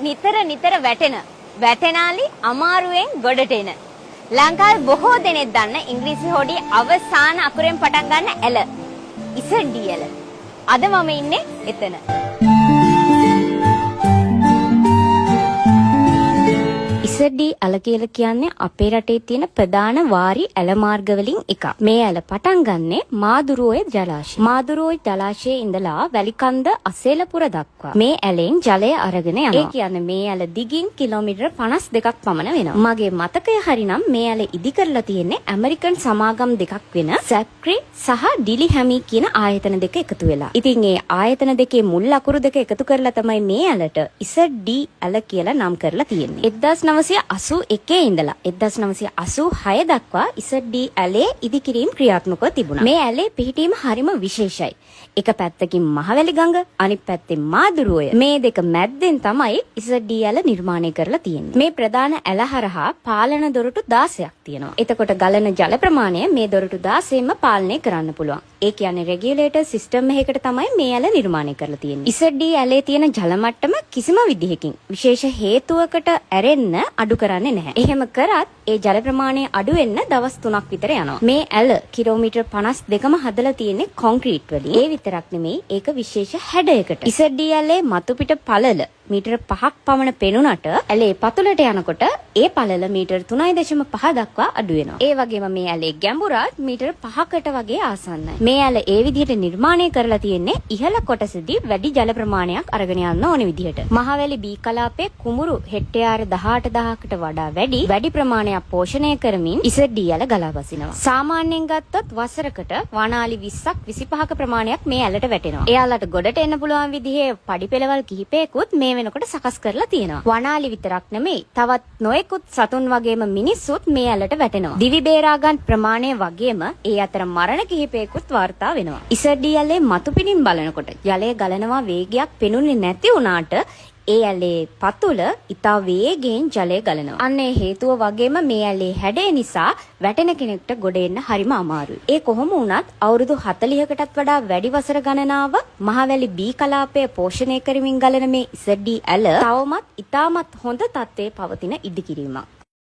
නිතර වැටෙනාලි අමාරුවෙන් ගොඩට එන. ලංකාවේ බොහෝ දෙනෙක් දන්න ඉංග්‍රීසි හොඩි අවසාන අකුරෙන් පටන් ගන්න ඇල. ඉසඩ්ඩි ඇල. අද මම ඉන්නේ එතන. ඉසඩ්ඩි ඇල කියලා කියන්නේ අපේ රටේ තියෙන ප්‍රධාන වාරි ඇල මාර්ග වලින් එකක්. මේ ඇල පටන් ගන්නෙ මාදුරුවේ ජලාශය. මාදුරුවේ ජලාශයේ ඉඳලා වැලිකන්ද අසේලපුර දක්වා මේ ඇලෙන් ජලය අරගෙන යනවා. ඒ කියන්නේ මේ ඇල දිගින් කිලෝමීටර් 52ක් පමණ වෙනවා. මගේ මතකය හරිනම් මේ ඇල ඉදි කරලා තියෙන්නේ ඇමරිකන් සමාගම් දෙකක් වෙන සැක්‍රි සහ ඩිලිහැමි කියන ආයතන දෙක එකතු වෙලා. ඉතින් ඒ ආයතන දෙකේ මුල් අකුරු දෙක එකතු කරලා තමයි මේ ඇලට ඉසඩ්ඩි ඇල කියලා නම් කරලා තියෙන්නේ. 1981 ඉඳලා 1986 දක්වා ඉසඩ්ඩි ඇලේ ඉදිකිරීම ක්‍රියාත්මකව තිබුණා. මේ ඇලේ පිහිටීම හරිම විශේෂයි. එක පැත්තකින් මහවැලි ගඟ, අනිත් පැත්තෙන් මාදුරුවය. මේ දෙක මැද්දෙන් තමයි ඉසඩ්ඩි ඇල නිර්මාණය කරලා තියෙන්නේ. මේ ප්‍රධාන ඇල හරහා පාලන දොරටු 16ක් තියෙනවා. එතකොට ගලන ජල ප්‍රමාණය මේ දොරටු 16ම පාලනය කරන්න පුළුවන්. ඒ කියන්නේ රෙගියුලේටර් සිස්ටම් එකකට තමයි මේ ඇල නිර්මාණය කරලා තියෙන්නේ. ඉසඩ්ඩි ඇලේ තියෙන ජල මට්ටම කිසිම විදිහකින් විශේෂ හේතුවකට ඇරෙන්න අඩු කරන්නේ නැහැ. එහෙම කරත් ඒ ජල ප්‍රමාණය අඩු වෙන්න දවස් 3ක් විතර යනවා. මේ ඇල කිලෝමීටර් 52ම හදලා තියෙන්නේ කොන්ක්‍රීට් වලින්. ඒ විතරක් නෙමෙයි ඒක විශේෂ හැඩයකට. ඉසඩ්ඩි ඇලේ මතු පිට පළල මීටර 5ක් පමණ පෙනුනට ඇලේ පතුලට යනකොට ඒ පළල මීටර 3.5 දක්වා අඩු වෙනවා. ඒ වගේම මේ ඇලේ ගැඹුරත් මීටර 5කට වගේ ආසන්නයි. මේ ඇල ඒ විදිහට නිර්මාණය කරලා තියෙන්නේ ඉහළ කොටසදී වැඩි ජල ප්‍රමාණයක් අරගෙන යන්න ඕන විදිහට. මහවැලි බී කලාපයේ කුඹුරු හෙක්ටයාර 18000කට වඩා වැඩි ප්‍රමාණයක් පෝෂණය කරමින් ඉසඩ්ඩි ඇල ගලා බසිනවා. සාමාන්‍යයෙන් ගත්තොත් වසරකට වනාලි 20ක් 25ක ප්‍රමාණයක් මේ ඇලට වැටෙනවා. එයාලට ගොඩට එන්න පුළුවන් විදිහේ පඩි පෙළවල් කිහිපයකුත් මේ වෙනකොට සකස් කරලා තියෙනවා. වනාලි විතරක් නෙමෙයි තවත් නොයෙකුත් සතුන් වගේම මිනිස්සුත් මේ ඇලට වැටෙනවා. දිවි බේරා ගන්න ප්‍රමාණය වගේම ඒ අතර මරණ කිහිපයකුත් වාර්තා වෙනවා. ඉසඩ්ඩි ඇලේ මතුපිටින් බලනකොට ජලය ගලනවා වේගයක් පෙනුනේ නැති වුණාට ඒ ඇලේ පතුල ඉතා වේගයෙන් ජලය ගලනවා. අන්න ඒ හේතුව වගේම මේ ඇලේ හැඩය නිසා වැටෙන කෙනෙක්ට ගොඩ එන්න හරිම අමාරුයි. ඒ කොහොම වුණත් අවුරුදු 40කටත් වඩා වැඩි වසර ගණනාවක් මහවැලි බී කලාපය පෝෂණය කරමින් ගලන මේ ඉසඩ්ඩි ඇල තවමත් ඉතාමත් හොඳ තත්ත්වයේ පවතින ඉදිකිරීමක්.